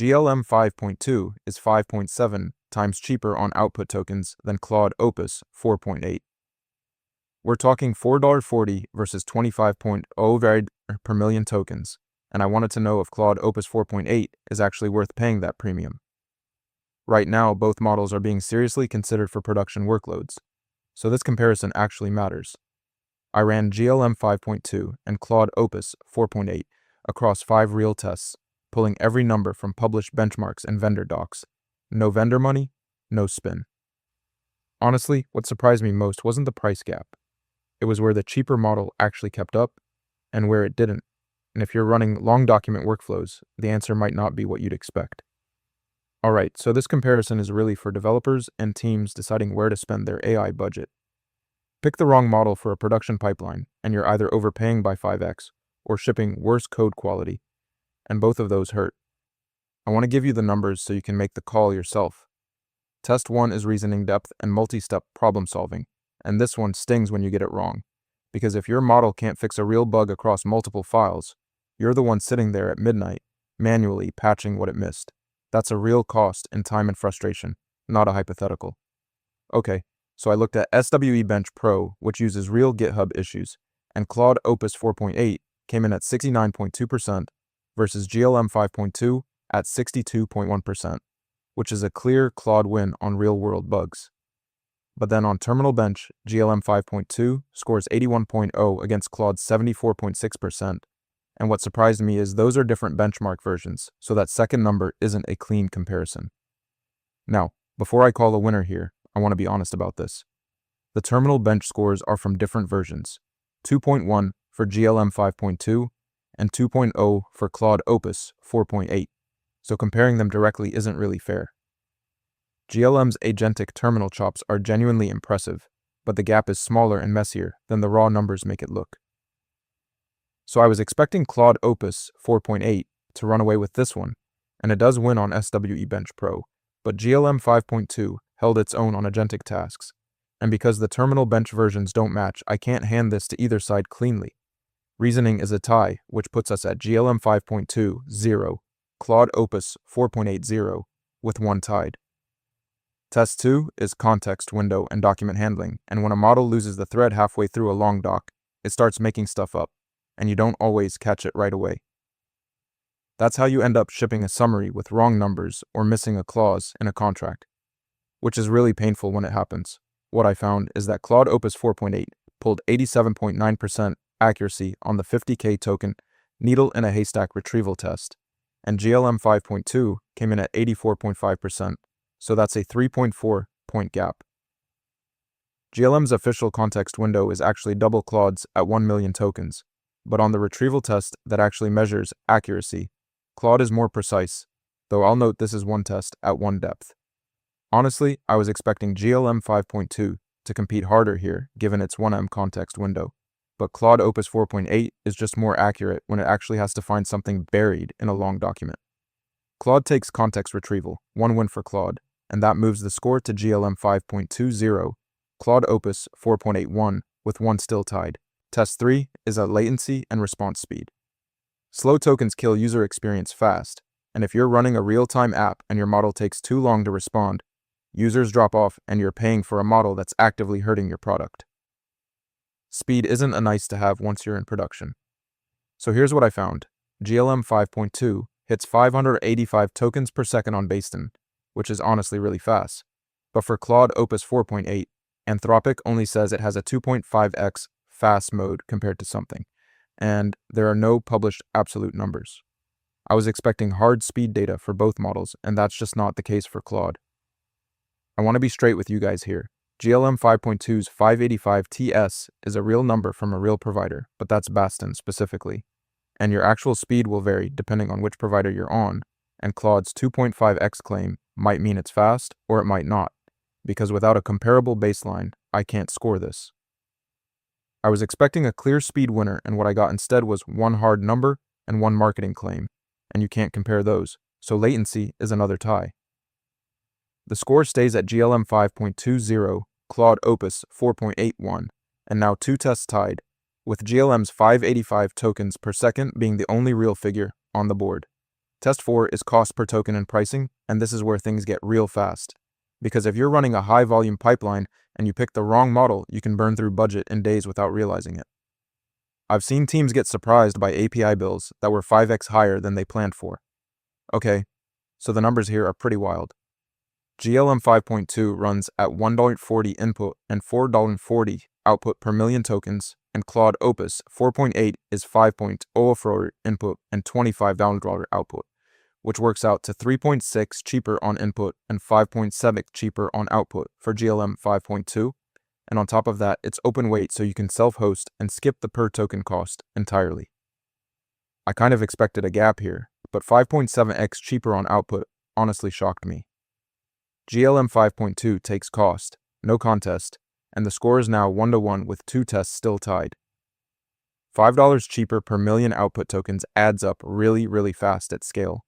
GLM 5.2 is 5.7 times cheaper on output tokens than Claude Opus 4.8. We're talking $4.40 versus 25.0 varied per million tokens, and I wanted to know if Claude Opus 4.8 is actually worth paying that premium. Right now, both models are being seriously considered for production workloads, so this comparison actually matters. I ran GLM 5.2 and Claude Opus 4.8 across 5 real tests, pulling every number from published benchmarks and vendor docs. No vendor money, no spin. Honestly, what surprised me most wasn't the price gap. It was where the cheaper model actually kept up and where it didn't. And if you're running long document workflows, the answer might not be what you'd expect. Alright, so this comparison is really for developers and teams deciding where to spend their AI budget. Pick the wrong model for a production pipeline, and you're either overpaying by 5x or shipping worse code quality, and both of those hurt. I want to give you the numbers so you can make the call yourself. Test 1 is reasoning depth and multi-step problem solving, and this one stings when you get it wrong, because if your model can't fix a real bug across multiple files, you're the one sitting there at midnight, manually patching what it missed. That's a real cost in time and frustration, not a hypothetical. Okay, so I looked at SWE Bench Pro, which uses real GitHub issues, and Claude Opus 4.8 came in at 69.2% versus GLM 5.2 at 62.1%, which is a clear Claude win on real-world bugs. But then on Terminal Bench, GLM 5.2 scores 81.0 against Claude's 74.6%, and what surprised me is those are different benchmark versions, so that second number isn't a clean comparison. Now, before I call a winner here, I want to be honest about this. The Terminal Bench scores are from different versions, 2.1 for GLM 5.2 and 2.0 for Claude Opus 4.8, so comparing them directly isn't really fair. GLM's agentic terminal chops are genuinely impressive, but the gap is smaller and messier than the raw numbers make it look. So I was expecting Claude Opus 4.8 to run away with this one, and it does win on SWE Bench Pro, but GLM 5.2 held its own on agentic tasks, and because the Terminal Bench versions don't match, I can't hand this to either side cleanly. Reasoning is a tie, which puts us at GLM 5.2, 0, Claude Opus 4.8, 0, with 1 tied. Test 2 is context window and document handling, and when a model loses the thread halfway through a long doc, it starts making stuff up, and you don't always catch it right away. That's how you end up shipping a summary with wrong numbers or missing a clause in a contract, which is really painful when it happens. What I found is that Claude Opus 4.8 pulled 87.9% accuracy on the 50K token needle in a haystack retrieval test, and GLM 5.2 came in at 84.5%, so that's a 3.4 point gap. GLM's official context window is actually double Claude's at 1 million tokens, but on the retrieval test that actually measures accuracy, Claude is more precise, though I'll note this is one test at 1 depth. Honestly, I was expecting GLM 5.2 to compete harder here given its 1M context window, but Claude Opus 4.8 is just more accurate when it actually has to find something buried in a long document. Claude takes context retrieval, 1 win for Claude, and that moves the score to GLM 5.20, Claude Opus 4.81 with 1 still tied. Test 3 is at latency and response speed. Slow tokens kill user experience fast, and if you're running a real-time app and your model takes too long to respond, users drop off and you're paying for a model that's actively hurting your product. Speed isn't a nice to have once you're in production. So here's what I found. GLM 5.2 hits 585 tokens per second on Bastin, which is honestly really fast. But for Claude Opus 4.8, Anthropic only says it has a 2.5x fast mode compared to something, and there are no published absolute numbers. I was expecting hard speed data for both models, and that's just not the case for Claude. I want to be straight with you guys here. GLM 5.2's 585 TS is a real number from a real provider, but that's Bastin specifically, and your actual speed will vary depending on which provider you're on, and Claude's 2.5x claim might mean it's fast or it might not, because without a comparable baseline, I can't score this. I was expecting a clear speed winner, and what I got instead was 1 hard number and 1 marketing claim, and you can't compare those, so latency is another tie. The score stays at GLM 5.20, Claude Opus 4.81, and now 2 tests tied, with GLM's 585 tokens per second being the only real figure on the board. Test 4 is cost per token and pricing, and this is where things get real fast. Because if you're running a high-volume pipeline and you pick the wrong model, you can burn through budget in days without realizing it. I've seen teams get surprised by API bills that were 5x higher than they planned for. Okay, so the numbers here are pretty wild. GLM 5.2 runs at $1.40 input and $4.40 output per million tokens, and Claude Opus 4.8 is $5.04 input and $25 output, which works out to 3.6 cheaper on input and 5.7 cheaper on output for GLM 5.2, and on top of that, it's open weight so you can self-host and skip the per token cost entirely. I kind of expected a gap here, but 5.7x cheaper on output honestly shocked me. GLM 5.2 takes cost, no contest, and the score is now 1-1 with 2 tests still tied. $5 cheaper per million output tokens adds up really fast at scale.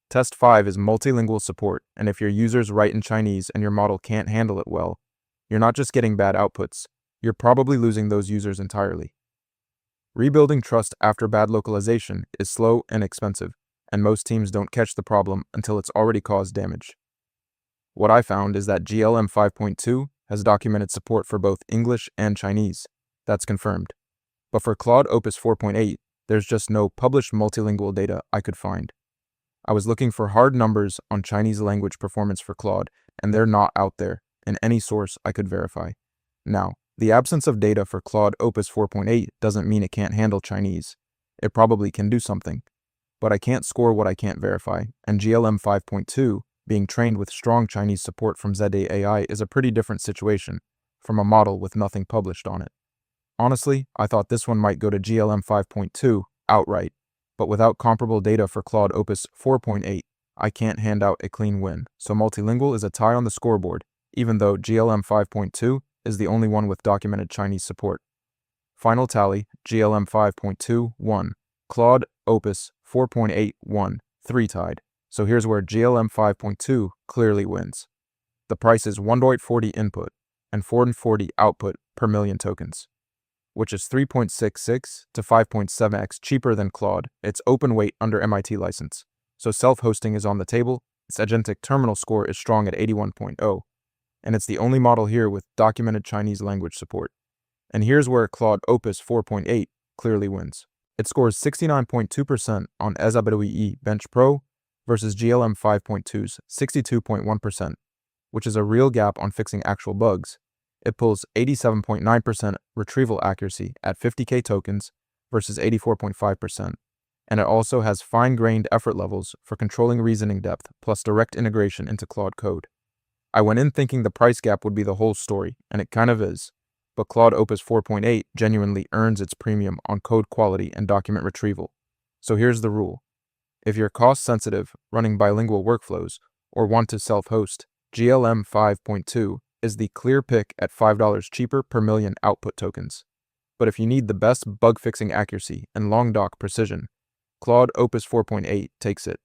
Test 5 is multilingual support, and if your users write in Chinese and your model can't handle it well, you're not just getting bad outputs, you're probably losing those users entirely. Rebuilding trust after bad localization is slow and expensive, and most teams don't catch the problem until it's already caused damage. What I found is that GLM 5.2 has documented support for both English and Chinese. That's confirmed. But for Claude Opus 4.8, there's just no published multilingual data I could find. I was looking for hard numbers on Chinese language performance for Claude, and they're not out there in any source I could verify. Now, the absence of data for Claude Opus 4.8 doesn't mean it can't handle Chinese. It probably can do something. But I can't score what I can't verify, and GLM 5.2 being trained with strong Chinese support from ZA AI is a pretty different situation from a model with nothing published on it. Honestly, I thought this one might go to GLM 5.2 outright, but without comparable data for Claude Opus 4.8, I can't hand out a clean win, so multilingual is a tie on the scoreboard, even though GLM 5.2 is the only one with documented Chinese support. Final tally, GLM 5.2 won, Claude Opus 4.8 won, 3 tied. So here's where GLM 5.2 clearly wins. The price is $1.40 input and $4.40 output per million tokens, which is 3.66 to 5.7x cheaper than Claude. It's open weight under MIT license, so self-hosting is on the table. Its agentic terminal score is strong at 81.0, and it's the only model here with documented Chinese language support. And here's where Claude Opus 4.8 clearly wins. It scores 69.2% on SWE Bench Pro versus GLM 5.2's 62.1%, which is a real gap on fixing actual bugs. It pulls 87.9% retrieval accuracy at 50k tokens versus 84.5%, and it also has fine-grained effort levels for controlling reasoning depth plus direct integration into Claude code. I went in thinking the price gap would be the whole story, and it kind of is, but Claude Opus 4.8 genuinely earns its premium on code quality and document retrieval. So here's the rule. If you're cost-sensitive, running bilingual workflows, or want to self-host, GLM 5.2 is the clear pick at $5 cheaper per million output tokens. But if you need the best bug-fixing accuracy and long dock precision, Claude Opus 4.8 takes it.